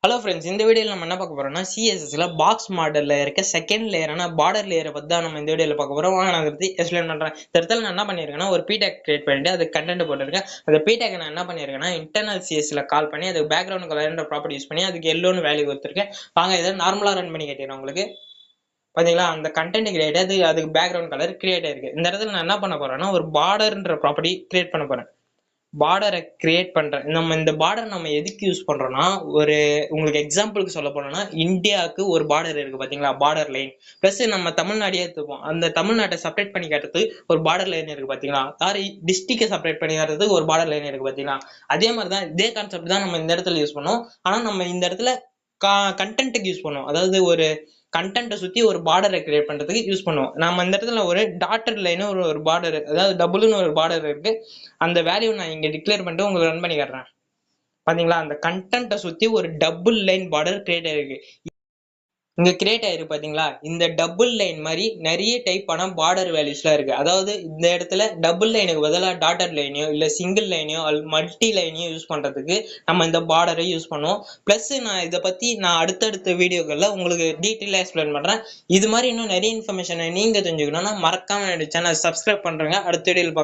Hello friends, இந்த வீடியோவில் நம்ம என்ன பார்க்க போறோம்னா சிஎஸ்எஸ்ல பாக்ஸ் மாடல்ல இருக்க செகண்ட் லேயரான பார்டர் லேயரை பற்றி தான் நம்ம இந்த வீடியோவில் பார்க்க போறோம். வாங்க நான் அதை பற்றி எக்ஸ்பிளைன் பண்றேன். இந்த இடத்துல நான் என்ன பண்ணியிருக்கேன்னா ஒரு பிடேக் கிரியேட் பண்ணிட்டு அது கண்டென்ட் போட்டிருக்கேன். அந்த பிடேக் நான் என்ன பண்ணியிருக்கேன்னா இன்டர்னல் சிஎஸ்ல கால் பண்ணி அது பேக்ரவுண்ட் கலர்ன்ற ப்ராப்பர்ட்டி யூஸ் பண்ணி அதுக்கு எல்லோன்னு வேல்யூ கொடுத்துருக்கேன். வாங்க இதை நார்மலாக ரன் பண்ணி கேட்டேன். உங்களுக்கு பார்த்தீங்களா அந்த கண்டென்ட் கிரியேட் அதுக்கு பேக்ரவுண்ட் கலர் கிரியேட் ஆயிருக்கு. இந்த இடத்துல நான் என்ன பண்ண போறேன்னா ஒரு பார்டர்ன்ற ப்ராப்பர்ட்டி கிரியேட் பண்ண போறேன். பார்டரை கிரியேட் பண்றேன். நம்ம இந்த பார்டர் நம்ம எதுக்கு யூஸ் பண்றோம்னா, ஒரு உங்களுக்கு எக்ஸாம்பிளுக்கு சொல்ல போனோம்னா இந்தியாவுக்கு ஒரு பார்டர் இருக்கு பாத்தீங்களா, பார்டர் லைன். பிளஸ் நம்ம தமிழ்நாடே எடுத்துப்போம், அந்த தமிழ்நாட்டை செப்பரேட் பண்ணி காட்டுறதுக்கு ஒரு பார்டர் லைன் இருக்கு பாத்தீங்களா. சாரி, டிஸ்ட்ரிக்டை செப்பரேட் பண்ணி காட்டுறதுக்கு ஒரு பார்டர் லைன் இருக்கு பாத்தீங்களா. அதே மாதிரிதான் இதே கான்செப்ட் தான் நம்ம இந்த இடத்துல யூஸ் பண்ணோம். ஆனா நம்ம இந்த இடத்துல கண்டென்ட்டுக்கு யூஸ் பண்ணுவோம். அதாவது ஒரு கண்டென்ட்டை சுத்தி ஒரு பார்டரை கிரியேட் பண்றதுக்கு யூஸ் பண்ணுவோம். நம்ம இந்த இடத்துல ஒரு டாட்டர் லைன் ஒரு பார்டர், அதாவது டபுள்னு ஒரு பார்டர் இருக்கு. அந்த வேல்யூ நான் இங்க டிக்ளேர் பண்ணிட்டு உங்களுக்கு ரன் பண்ணி காட்டுறேன். பாத்தீங்களா, அந்த கண்டென்ட்டை சுத்தி ஒரு டபுள் லைன் பார்டர் கிரியேட் ஆயிருக்கு. இங்க கிரியேட் ஆயிருக்கு பாத்தீங்களா. இந்த டபுள் லைன் மாதிரி நிறைய டைப்பான பார்டர் வேல்யூஸ்லாம் இருக்கு. அதாவது இந்த இடத்துல டபுள் லைனுக்கு பதிலாக டாட்டர் லைனையோ இல்ல சிங்கிள் லைனையோ மல்டி லைனையோ யூஸ் பண்றதுக்கு நம்ம இந்த பார்டரை யூஸ் பண்ணுவோம். பிளஸ் நான் இதை பத்தி நான் அடுத்தடுத்த வீடியோக்கள்ல உங்களுக்கு டீட்டெயிலாக எக்ஸ்பிளைன் பண்றேன். இது மாதிரி இன்னும் நிறைய இன்ஃபர்மேஷனை நீங்க தெரிஞ்சுக்கணும்னா மறக்காம என்னோட சேனல் சப்ஸ்கிரைப் பண்றேங்க. அடுத்த வீடியோவில்